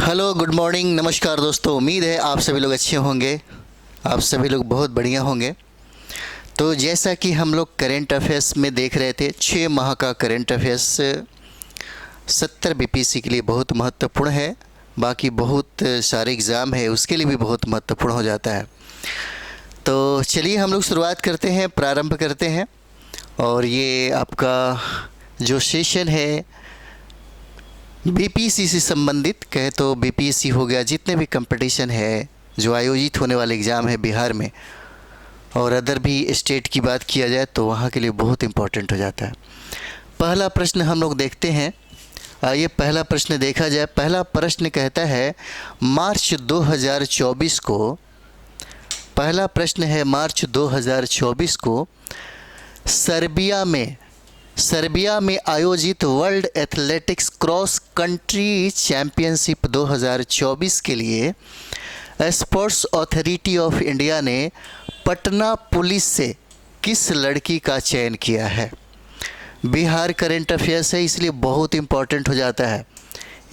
Hello, good morning, नमस्कार दोस्तों। उम्मीद है आप सभी लोग अच्छे होंगे, आप सभी लोग बहुत बढ़िया होंगे। तो जैसा कि हम लोग करेंट अफेयर्स में देख रहे थे, 6 माह का करेंट अफेयर्स 70 बीपीएससी के लिए बहुत महत्वपूर्ण है। बाकी बहुत सारे एग्ज़ाम है उसके लिए भी बहुत महत्वपूर्ण हो जाता है। तो चलिए हम लोग शुरुआत करते हैं, प्रारंभ करते हैं। और ये आपका जो सेशन है बीपीएससी से संबंधित, कहे तो बीपीएससी हो गया, जितने भी कंपटीशन है जो आयोजित होने वाले एग्ज़ाम है बिहार में और अदर भी स्टेट की बात किया जाए तो वहाँ के लिए बहुत इम्पोर्टेंट हो जाता है। पहला प्रश्न हम लोग देखते हैं। आइए पहला प्रश्न देखा जाए। पहला प्रश्न कहता है मार्च 2024 को, पहला प्रश्न है मार्च 2024 को सर्बिया में आयोजित world athletics cross country championship 2024 के लिए स्पोर्ट्स अथॉरिटी ऑफ इंडिया ने पटना पुलिस से किस लड़की का चयन किया है। बिहार करंट अफेयर्स है इसलिए बहुत इम्पोर्टेंट हो जाता है।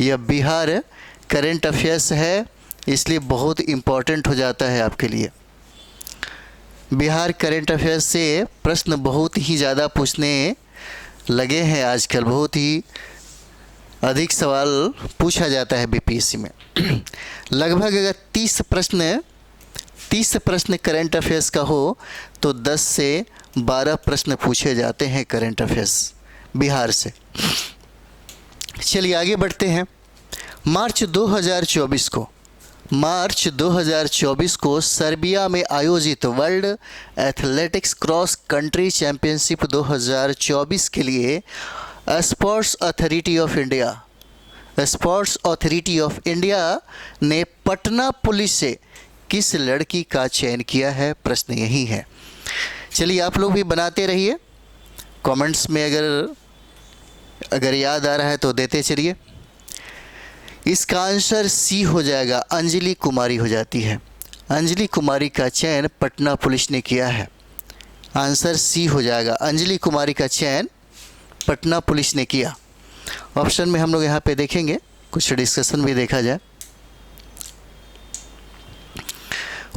यह बिहार करंट अफेयर्स है इसलिए बहुत इम्पोर्टेंट हो जाता है आपके लिए। बिहार करंट अफेयर्स से प्रश्न बहुत ही ज़्यादा पूछने लगे हैं आजकल, बहुत ही अधिक सवाल पूछा जाता है बीपीएससी में। लगभग अगर 30 प्रश्न करंट अफेयर्स का हो तो 10 से 12 प्रश्न पूछे जाते हैं करंट अफेयर्स बिहार से। चलिए आगे बढ़ते हैं। मार्च 2024 को सर्बिया में आयोजित world athletics cross country championship 2024 के लिए स्पोर्ट्स अथॉरिटी ऑफ इंडिया ने पटना पुलिस से किस लड़की का चयन किया है। प्रश्न यही है। चलिए आप लोग भी बनाते रहिए कमेंट्स में, अगर याद आ रहा है तो देते चलिए। इसका आंसर सी हो जाएगा, अंजलि कुमारी हो जाती है। अंजलि कुमारी का चयन पटना पुलिस ने किया है। आंसर सी हो जाएगा, अंजलि कुमारी का चयन पटना पुलिस ने किया। ऑप्शन में हम लोग यहाँ पे देखेंगे, कुछ डिस्कशन भी देखा जाए।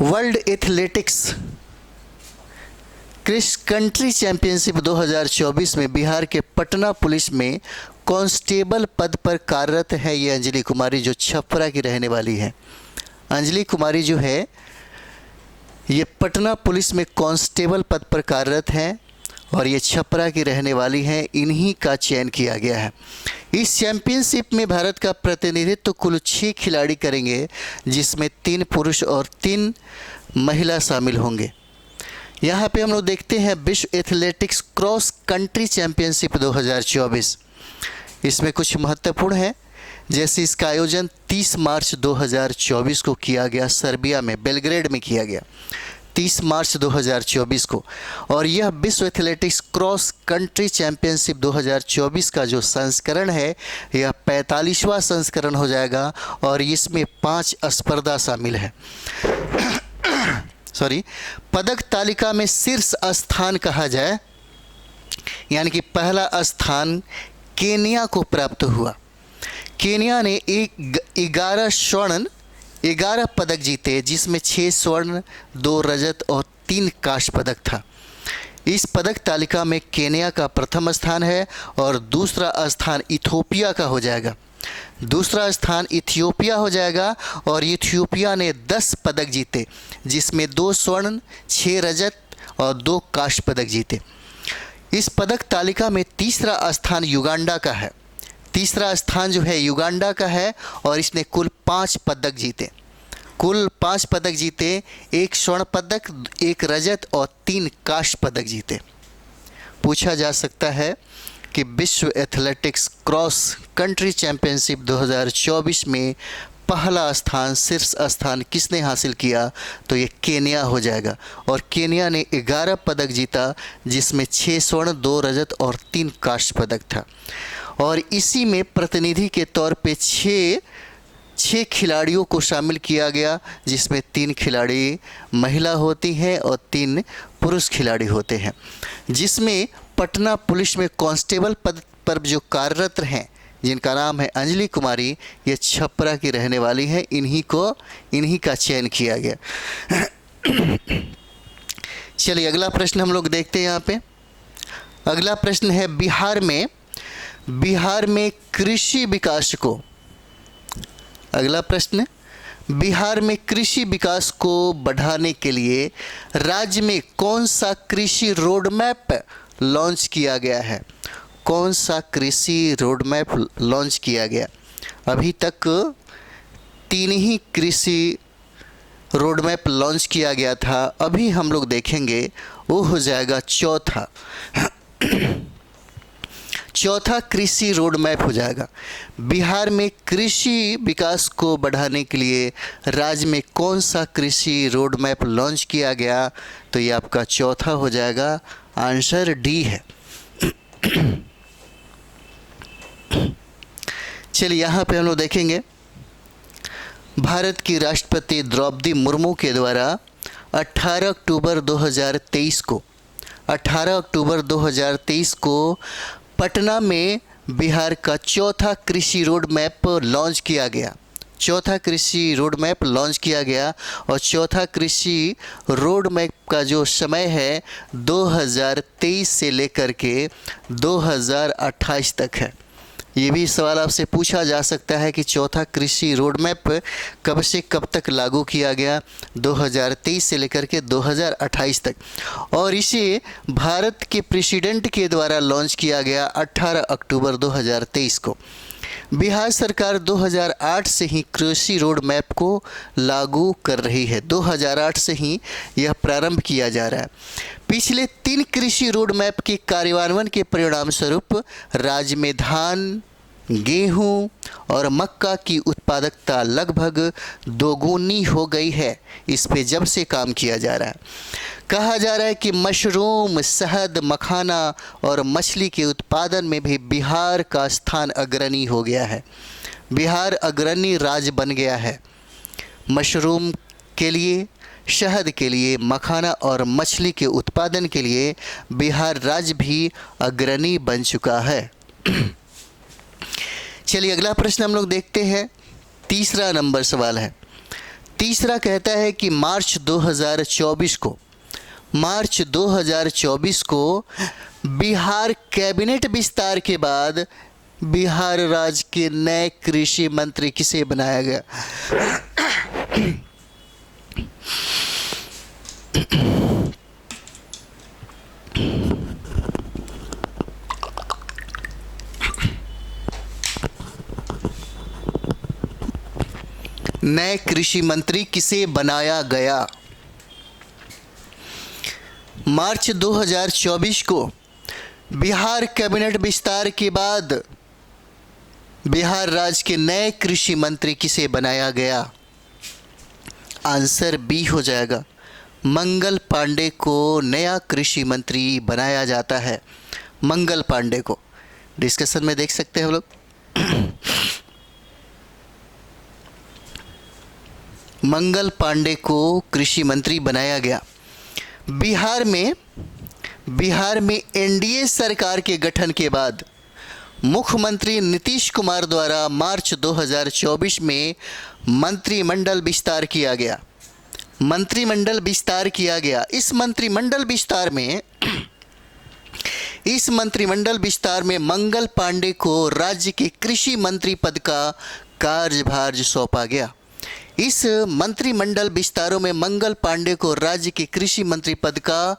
World athletics cross country championship 2024 में बिहार के पटना पुलिस में कांस्टेबल पद पर कार्यरत है ये अंजलि कुमारी, जो छपरा की रहने वाली है। अंजलि कुमारी जो है ये पटना पुलिस में कांस्टेबल पद पर कार्यरत है और ये छपरा की रहने वाली हैं। इन्हीं का चयन किया गया है। इस चैंपियनशिप में भारत का प्रतिनिधित्व कुल 6 खिलाड़ी करेंगे, जिसमें 3 पुरुष और 3 महिला शामिल होंगे। यहाँ पे हम लोग देखते हैं विश्व एथलेटिक्स क्रॉस कंट्री चैंपियनशिप 2024। इसमें कुछ महत्वपूर्ण है, जैसे इसका आयोजन 30 मार्च 2024 को किया गया, सर्बिया में बेलग्रेड में किया गया 30 मार्च 2024 को। और यह विश्व एथलेटिक्स क्रॉस कंट्री चैंपियनशिप 2024 का जो संस्करण है यह 45वां संस्करण हो जाएगा और इसमें 5 स्पर्धा शामिल है। पदक तालिका में शीर्ष स्थान कहा जाए, यानी कि पहला स्थान केनिया को प्राप्त हुआ। केनिया ने 11 पदक जीते, जिसमें 6 स्वर्ण, 2 रजत और 3 कांस्य पदक था। इस पदक तालिका में केनिया का प्रथम स्थान है और दूसरा स्थान इथियोपिया का हो जाएगा। और इथियोपिया ने 10 पदक जीते, जिसमें 2 स्वर्ण, 6 रजत और 2 कांस्य पदक जीते। इस पदक तालिका में तीसरा स्थान युगांडा का है। तीसरा स्थान जो है युगांडा का है और इसने कुल 5 पदक जीते। 1 स्वर्ण पदक, 1 रजत और 3 कांस्य पदक जीते। पूछा जा सकता है कि विश्व एथलेटिक्स क्रॉस कंट्री चैंपियनशिप 2024 में पहला स्थान, शीर्ष स्थान किसने हासिल किया, तो ये केनिया हो जाएगा। और केनिया ने 11 पदक जीता, जिसमें 6 स्वर्ण, 2 रजत और 3 कांस्य पदक था। और इसी में प्रतिनिधि के तौर पे 6 खिलाड़ियों को शामिल किया गया, जिसमें 3 खिलाड़ी महिला होती हैं और 3 पुरुष खिलाड़ी होते हैं। जिसमें पटना पुलिस में कांस्टेबल पद पर जो कार्यरत हैं जिनका नाम है अंजलि कुमारी, ये छपरा की रहने वाली है। इन्हीं का चयन किया गया। चलिए अगला प्रश्न हम लोग देखते हैं यहाँ पे। अगला प्रश्न है बिहार में कृषि विकास को, अगला प्रश्न, बिहार में कृषि विकास को बढ़ाने के लिए राज्य में कौन सा कृषि रोड मैप लॉन्च किया गया है? कौन सा कृषि रोड मैप लॉन्च किया गया? अभी तक 3 ही कृषि रोड मैप लॉन्च किया गया था, अभी हम लोग देखेंगे वो हो जाएगा चौथा कृषि रोड मैप हो जाएगा। बिहार में कृषि विकास को बढ़ाने के लिए राज्य में कौन सा कृषि रोड मैप लॉन्च किया गया? तो ये आपका चौथा हो जाएगा, आंसर डी है। चलिए यहाँ पे हम लोग देखेंगे, भारत की राष्ट्रपति द्रौपदी मुर्मू के द्वारा 18 अक्टूबर 2023 को पटना में बिहार का चौथा कृषि रोड मैप लॉन्च किया गया। चौथा कृषि रोड मैप लॉन्च किया गया और चौथा कृषि रोड मैप का जो समय है 2023 से लेकर के 2028 तक है। ये भी सवाल आपसे पूछा जा सकता है कि चौथा कृषि रोड मैप कब से कब तक लागू किया गया? 2023 से लेकर के 2028 तक, और इसे भारत के प्रेसिडेंट के द्वारा लॉन्च किया गया 18 अक्टूबर 2023 को। बिहार सरकार 2008 से ही कृषि रोड मैप को लागू कर रही है। 2008 से ही यह प्रारंभ किया जा रहा है। पिछले 3 कृषि रोड मैप के कार्यान्वयन के परिणाम स्वरूप राज्य में धान, गेहूं और मक्का की उत्पादकता लगभग दोगुनी हो गई है। इस पे जब से काम किया जा रहा है। कहा जा रहा है कि मशरूम, शहद, मखाना और मछली के उत्पादन में भी बिहार का स्थान अग्रणी हो गया है। बिहार अग्रणी राज्य बन गया है। मशरूम के लिए, शहद के लिए, मखाना और मछली के उत्पादन के लिए बिहार राज्य भी अग्रणी बन चुका है। चलिए अगला प्रश्न हम लोग देखते हैं। तीसरा नंबर सवाल है। तीसरा कहता है कि मार्च 2024 को बिहार कैबिनेट विस्तार के बाद बिहार राज्य के नए कृषि मंत्री किसे बनाया गया? नए कृषि मंत्री किसे बनाया गया? मार्च 2024 को बिहार कैबिनेट विस्तार के बाद बिहार राज्य के नए कृषि मंत्री किसे बनाया गया? आंसर बी हो जाएगा, मंगल पांडे को नया कृषि मंत्री बनाया जाता है। मंगल पांडे को डिस्कशन में देख सकते हैं हम लोग। मंगल पांडे को कृषि मंत्री बनाया गया। बिहार में एनडीए सरकार के गठन के बाद मुख्यमंत्री नीतीश कुमार द्वारा मार्च 2024 में मंत्रिमंडल विस्तार किया गया। इस मंत्रिमंडल विस्तार में मंगल पांडे को राज्य के कृषि मंत्री पद का कार्यभार सौंपा गया। इस मंत्रिमंडल विस्तारों में मंगल पांडे को राज्य के कृषि मंत्री पद का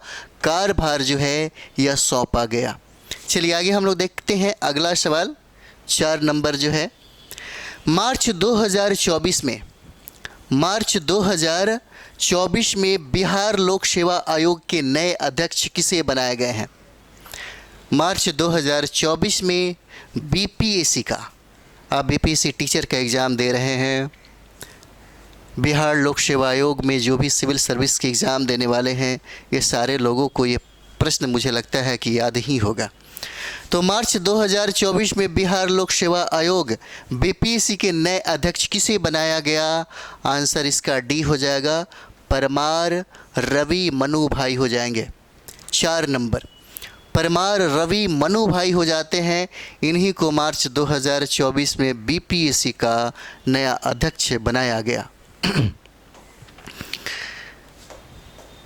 कार्यभार जो है यह सौंपा गया। चलिए आगे हम लोग देखते हैं अगला सवाल। 4 नंबर जो है, मार्च 2024 में बिहार लोक सेवा आयोग के नए अध्यक्ष किसे बनाए गए हैं? मार्च 2024 में बीपीएससी का, आप बीपीएससी टीचर का एग्ज़ाम दे रहे हैं, बिहार लोक सेवा आयोग में जो भी सिविल सर्विस के एग्ज़ाम देने वाले हैं, ये सारे लोगों को ये प्रश्न मुझे लगता है कि याद ही होगा। तो मार्च 2024 में बिहार लोक सेवा आयोग बीपीएससी के नए अध्यक्ष किसे बनाया गया? आंसर इसका डी हो जाएगा, परमार रवि मनु भाई हो जाएंगे। 4 नंबर, परमार रवि मनु भाई हो जाते हैं। इन्हीं को मार्च 2024 में बीपीएससी का नया अध्यक्ष बनाया गया।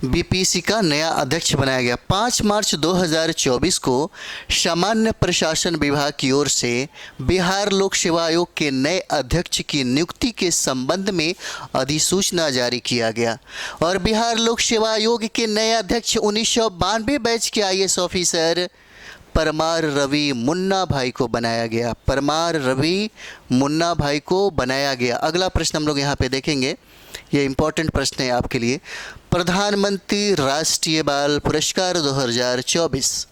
बीपीएससी का नया अध्यक्ष बनाया गया। 5 मार्च 2024 को सामान्य प्रशासन विभाग की ओर से बिहार लोक सेवा आयोग के नए अध्यक्ष की नियुक्ति के संबंध में अधिसूचना जारी किया गया और बिहार लोक सेवा आयोग के नए अध्यक्ष 1992 बैच के आईएएस ऑफिसर परमार रवि मुन्ना भाई को बनाया गया। परमार रवि मुन्ना भाई को बनाया गया। अगला प्रश्न हम लोग यहाँ पे देखेंगे, ये इंपॉर्टेंट प्रश्न है आपके लिए। प्रधानमंत्री राष्ट्रीय बाल पुरस्कार 2024।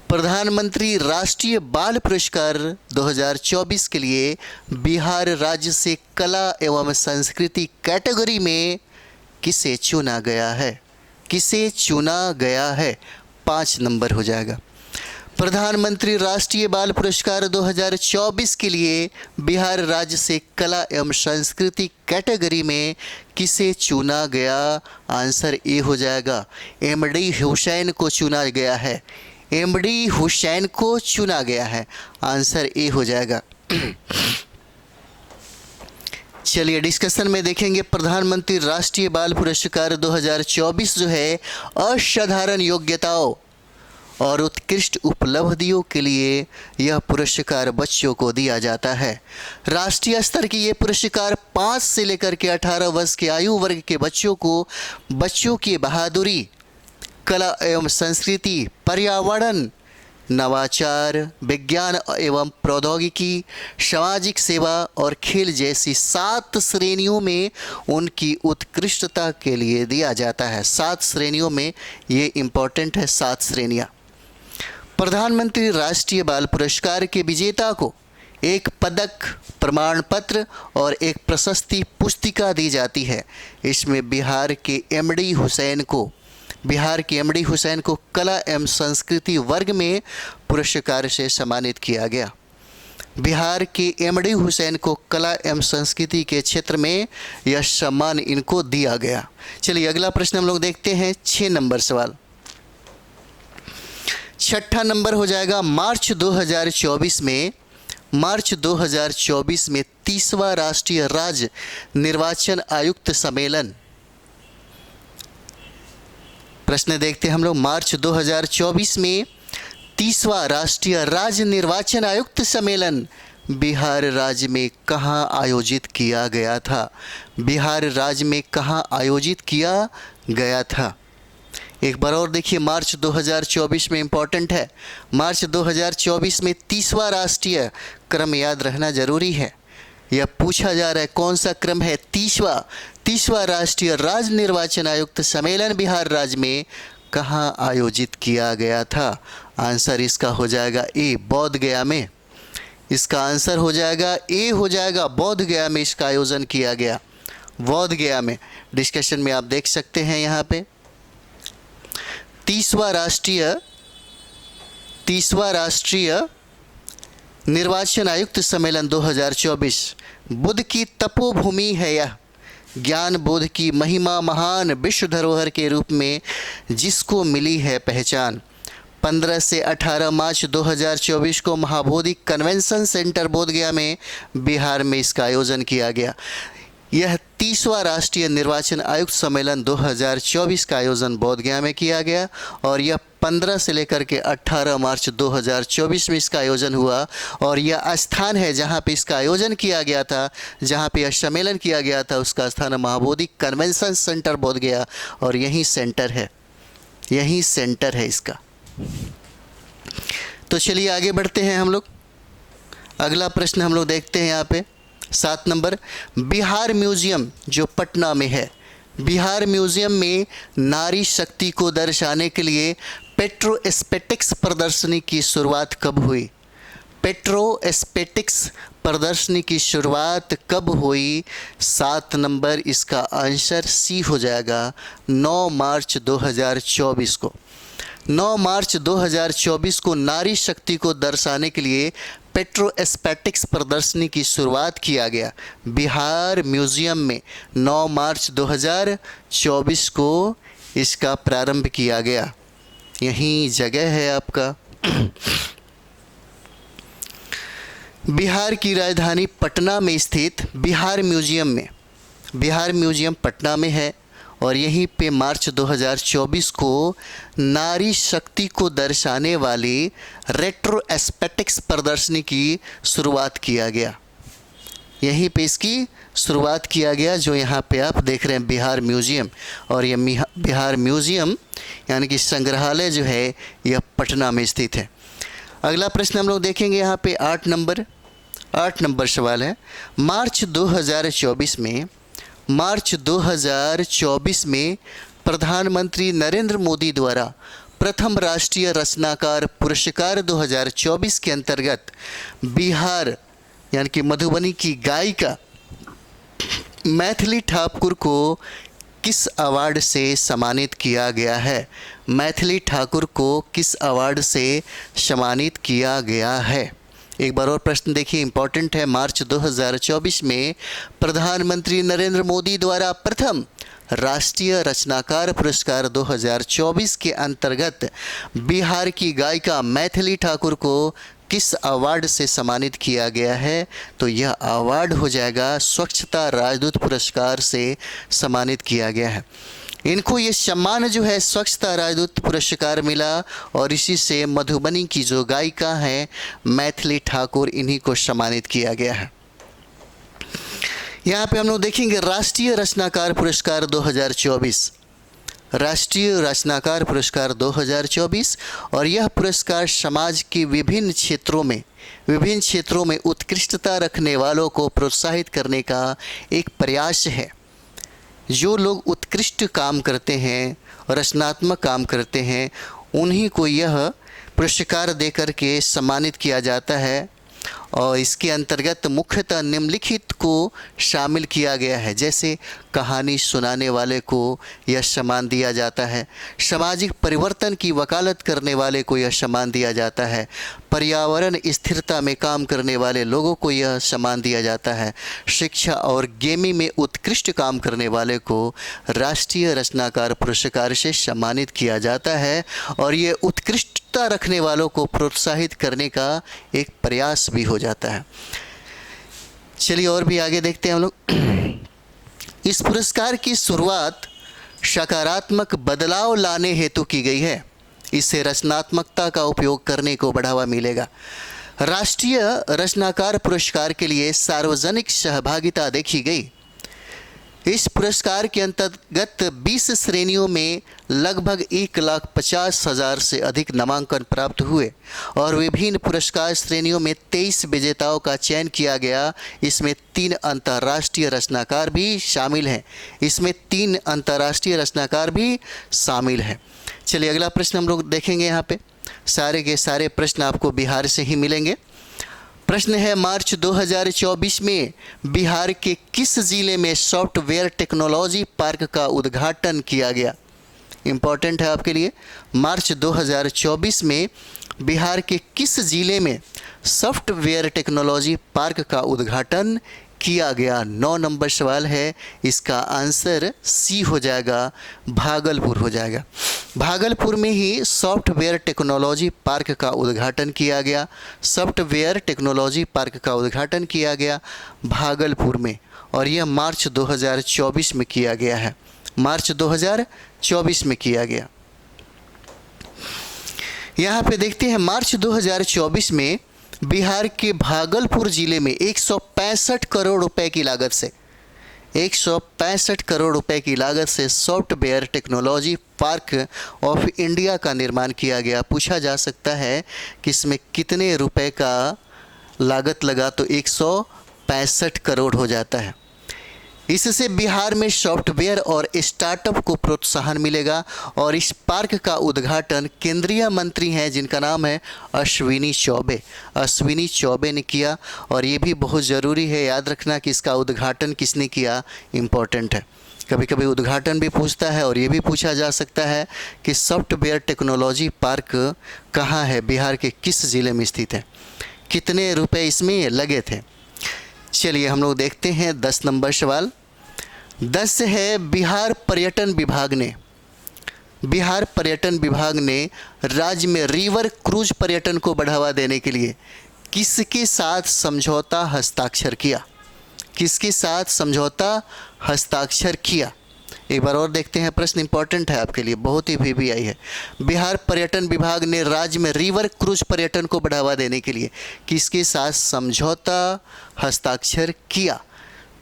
प्रधानमंत्री राष्ट्रीय बाल पुरस्कार 2024 के लिए बिहार राज्य से कला एवं संस्कृति कैटेगरी में किसे चुना गया है? किसे चुना गया है? 5 नंबर हो जाएगा। प्रधानमंत्री राष्ट्रीय बाल पुरस्कार 2024 के लिए बिहार राज्य से कला एवं संस्कृति कैटेगरी में किसे चुना गया? आंसर ए हो जाएगा, एमडी हुसैन को चुना गया है। एमडी हुसैन को चुना गया है। आंसर ए हो जाएगा। चलिए डिस्कशन में देखेंगे। प्रधानमंत्री राष्ट्रीय बाल पुरस्कार 2024 जो है असाधारण योग्यताओं और उत्कृष्ट उपलब्धियों के लिए यह पुरस्कार बच्चों को दिया जाता है। राष्ट्रीय स्तर की ये पुरस्कार 5 से लेकर के 18 वर्ष के आयु वर्ग के बच्चों को बच्चों की बहादुरी, कला एवं संस्कृति, पर्यावरण, नवाचार, विज्ञान एवं प्रौद्योगिकी, सामाजिक सेवा और खेल जैसी 7 श्रेणियों में उनकी उत्कृष्टता के लिए दिया जाता है। 7 श्रेणियों में, ये इम्पोर्टेंट है, 7 श्रेणियाँ। प्रधानमंत्री राष्ट्रीय बाल पुरस्कार के विजेता को एक पदक, प्रमाण पत्र और एक प्रशस्ति पुस्तिका दी जाती है। इसमें बिहार के एमडी हुसैन को कला एवं संस्कृति वर्ग में पुरस्कार से सम्मानित किया गया। बिहार के एमडी हुसैन को कला एवं संस्कृति के क्षेत्र में यह सम्मान इनको दिया गया। चलिए अगला प्रश्न हम लोग देखते हैं। 6 नंबर सवाल। 6ठा नंबर हो जाएगा। मार्च 2024 में 30वां राष्ट्रीय राज्य निर्वाचन आयुक्त सम्मेलन। प्रश्न देखते हैं हम लोग। मार्च 2024 में 30वां राष्ट्रीय राज्य निर्वाचन आयुक्त सम्मेलन बिहार राज्य में कहाँ आयोजित किया गया था? बिहार राज्य में कहाँ आयोजित किया गया था? एक बार और देखिए, मार्च 2024 में इम्पॉर्टेंट है। मार्च 2024 में 30वां राष्ट्रीय, क्रम याद रहना जरूरी है। यह पूछा जा रहा है कौन सा क्रम है? 30वां राष्ट्रीय राज्य निर्वाचन आयुक्त सम्मेलन बिहार राज्य में कहाँ आयोजित किया गया था? आंसर इसका हो जाएगा ए, बोध गया में। इसका आंसर हो जाएगा ए, हो जाएगा बोध गया में इसका आयोजन किया गया। बोध गया में। डिस्कशन में आप देख सकते हैं यहाँ पे 30वां राष्ट्रीय निर्वाचन आयुक्त सम्मेलन 2024 बुद्ध की तपोभूमि है। यह ज्ञान बोध की महिमा महान विश्व धरोहर के रूप में जिसको मिली है पहचान। 15 से 18 मार्च 2024 को महाबोधि कन्वेंशन सेंटर बोधगया में बिहार में इसका आयोजन किया गया। यह 30वां राष्ट्रीय निर्वाचन आयुक्त सम्मेलन 2024 का आयोजन बोधगया में किया गया और यह 15 से लेकर के 18 मार्च 2024 में इसका आयोजन हुआ। और यह स्थान है जहां पे इसका आयोजन किया गया था, जहां पे यह सम्मेलन किया गया था, उसका स्थान महाबोधि कन्वेंशन सेंटर बोधगया और यही सेंटर है इसका। तो चलिए आगे बढ़ते हैं हम लोग। अगला प्रश्न हम लोग देखते हैं यहाँ पे 7 नंबर। बिहार म्यूजियम जो पटना में है, बिहार म्यूजियम में नारी शक्ति को दर्शाने के लिए पेट्रोस्पेटिक्स प्रदर्शनी की शुरुआत कब हुई? पेट्रोस्पेटिक्स प्रदर्शनी की शुरुआत कब हुई? 7 नंबर इसका आंसर सी हो जाएगा, 9 मार्च 2024 को। 9 मार्च 2024 को नारी शक्ति को दर्शाने के लिए पेट्रोस्पेटिक्स प्रदर्शनी की शुरुआत किया गया बिहार म्यूजियम में। 9 मार्च 2024 को इसका प्रारंभ किया गया। यही जगह है आपका। बिहार की राजधानी पटना में स्थित बिहार म्यूजियम में, बिहार म्यूजियम पटना में है और यहीं पे मार्च 2024 को नारी शक्ति को दर्शाने वाली रेट्रो एस्थेटिक्स प्रदर्शनी की शुरुआत किया गया। यहीं पे इसकी शुरुआत किया गया, जो यहाँ पे आप देख रहे हैं बिहार म्यूजियम। और ये बिहार म्यूजियम यानी कि संग्रहालय जो है यह पटना में स्थित है। अगला प्रश्न हम लोग देखेंगे यहाँ पे 8 नंबर सवाल है। मार्च 2024 में प्रधानमंत्री नरेंद्र मोदी द्वारा प्रथम राष्ट्रीय रचनाकार पुरस्कार 2024 के अंतर्गत बिहार यानी कि मधुबनी की गायिका मैथिली ठाकुर को किस अवार्ड से सम्मानित किया गया है? मैथिली ठाकुर को किस अवार्ड से सम्मानित किया गया है? एक बार और प्रश्न देखिए, इंपॉर्टेंट है। मार्च 2024 में प्रधानमंत्री नरेंद्र मोदी द्वारा प्रथम राष्ट्रीय रचनाकार पुरस्कार 2024 के अंतर्गत बिहार की गायिका मैथिली ठाकुर को किस अवार्ड से सम्मानित किया गया है? तो यह अवार्ड हो जाएगा स्वच्छता राजदूत पुरस्कार से सम्मानित किया गया है। इनको ये सम्मान जो है स्वच्छता राजदूत पुरस्कार मिला और इसी से मधुबनी की जो गायिका है मैथिली ठाकुर, इन्हीं को सम्मानित किया गया है। यहाँ पे हम लोग देखेंगे राष्ट्रीय रचनाकार पुरस्कार 2024, राष्ट्रीय रचनाकार पुरस्कार 2024, और यह पुरस्कार समाज के विभिन्न क्षेत्रों में उत्कृष्टता रखने वालों को प्रोत्साहित करने का एक प्रयास है। जो लोग उत्कृष्ट काम करते हैं, रचनात्मक काम करते हैं, उन्हीं को यह पुरस्कार देकर के सम्मानित किया जाता है। और इसके अंतर्गत मुख्यतः निम्नलिखित को शामिल किया गया है, जैसे कहानी सुनाने वाले को यह सम्मान दिया जाता है, सामाजिक परिवर्तन की वकालत करने वाले को यह सम्मान दिया जाता है, पर्यावरण स्थिरता में काम करने वाले लोगों को यह सम्मान दिया जाता है, शिक्षा और गेमिंग में उत्कृष्ट काम करने वाले को राष्ट्रीय रचनाकार पुरस्कार से सम्मानित किया जाता है। और ये उत्कृष्टता रखने वालों को प्रोत्साहित करने का एक प्रयास भी हो जाता है। चलिए और भी आगे देखते हैं हम लोग। इस पुरस्कार की शुरुआत सकारात्मक बदलाव लाने हेतु की गई है। इससे रचनात्मकता का उपयोग करने को बढ़ावा मिलेगा। राष्ट्रीय रचनाकार पुरस्कार के लिए सार्वजनिक सहभागिता देखी गई। इस पुरस्कार के अंतर्गत 20 श्रेणियों में लगभग 1,50,000 से अधिक नामांकन प्राप्त हुए और विभिन्न पुरस्कार श्रेणियों में 23 विजेताओं का चयन किया गया। इसमें 3 अंतर्राष्ट्रीय रचनाकार भी शामिल हैं। चलिए अगला प्रश्न हम लोग देखेंगे। यहाँ पे सारे के सारे प्रश्न आपको बिहार से ही मिलेंगे। प्रश्न है, मार्च 2024 में बिहार के किस जिले में सॉफ्टवेयर टेक्नोलॉजी पार्क का उद्घाटन किया गया? इम्पॉर्टेंट है आपके लिए। मार्च 2024 में बिहार के किस जिले में सॉफ्टवेयर टेक्नोलॉजी पार्क का उद्घाटन किया गया? 9 नंबर सवाल है। इसका आंसर सी हो जाएगा, भागलपुर हो जाएगा। भागलपुर में ही सॉफ्टवेयर टेक्नोलॉजी पार्क का उद्घाटन किया गया। सॉफ्टवेयर टेक्नोलॉजी पार्क का उद्घाटन किया गया भागलपुर में, और यह मार्च 2024 में किया गया है। मार्च 2024 में किया गया। यहाँ पे देखते हैं, मार्च 2024 में बिहार के भागलपुर जिले में 165 करोड़ रुपए की लागत से 165 करोड़ रुपए की लागत से software technology park of India का निर्माण किया गया। पूछा जा सकता है कि इसमें कितने रुपए का लागत लगा, तो 165 करोड़ हो जाता है। इससे बिहार में सॉफ्टवेयर और स्टार्टअप को प्रोत्साहन मिलेगा। और इस पार्क का उद्घाटन केंद्रीय मंत्री हैं जिनका नाम है अश्विनी चौबे ने किया। और ये भी बहुत ज़रूरी है याद रखना कि इसका उद्घाटन किसने किया, इम्पोर्टेंट है। कभी कभी उद्घाटन भी पूछता है और ये भी पूछा जा सकता है कि सॉफ्टवेयर टेक्नोलॉजी पार्क कहाँ है, बिहार के किस ज़िले में स्थित है, कितने रुपए इसमें लगे थे। चलिए हम लोग देखते हैं 10 नंबर सवाल। 10 है, बिहार पर्यटन विभाग ने बिहार पर्यटन विभाग ने राज्य में रिवर क्रूज पर्यटन को बढ़ावा देने के लिए किसके साथ समझौता हस्ताक्षर किया? किसके साथ समझौता हस्ताक्षर किया? एक बार और देखते हैं, प्रश्न इंपॉर्टेंट है आपके लिए, बहुत ही VVI है। बिहार पर्यटन विभाग ने राज्य में रिवर क्रूज पर्यटन को बढ़ावा देने के लिए किसके साथ समझौता हस्ताक्षर किया?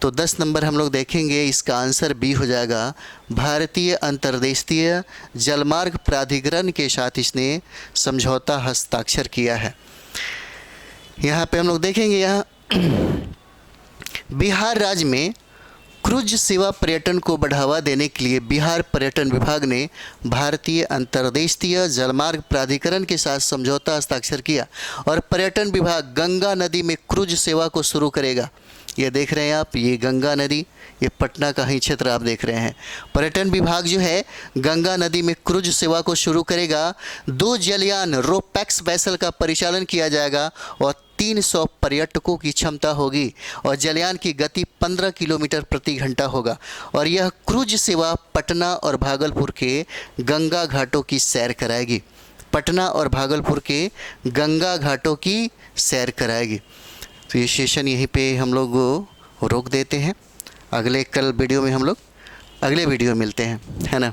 तो 10 नंबर हम लोग देखेंगे, इसका आंसर बी हो जाएगा। भारतीय अंतर्देशीय जलमार्ग प्राधिकरण के साथ इसने समझौता हस्ताक्षर किया है। यहाँ पे हम लोग देखेंगे, यहाँ बिहार राज्य में क्रूज सेवा पर्यटन को बढ़ावा देने के लिए बिहार पर्यटन विभाग ने भारतीय अंतर्देशीय जलमार्ग प्राधिकरण के साथ समझौता हस्ताक्षर किया और पर्यटन विभाग गंगा नदी में क्रूज सेवा को शुरू करेगा। ये देख रहे हैं आप, ये गंगा नदी, ये पटना का ही क्षेत्र आप देख रहे हैं। पर्यटन विभाग जो है गंगा नदी में क्रूज सेवा को शुरू करेगा। 2 जलयान रोपैक्स वैसल का परिचालन किया जाएगा और 300 पर्यटकों की क्षमता होगी और जलयान की गति 15 किलोमीटर प्रति घंटा होगा और यह क्रूज सेवा पटना और भागलपुर के गंगा घाटों की सैर कराएगी। पटना और भागलपुर के गंगा घाटों की सैर कराएगी। तो ये सेशन यहीं पे हम लोग रोक देते हैं। कल वीडियो में हम लोग अगले वीडियो मिलते हैं, है ना।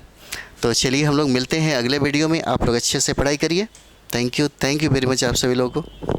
तो चलिए हम लोग मिलते हैं अगले वीडियो में। आप लोग अच्छे से पढ़ाई करिए। थैंक यू वेरी मच आप सभी लोगों को।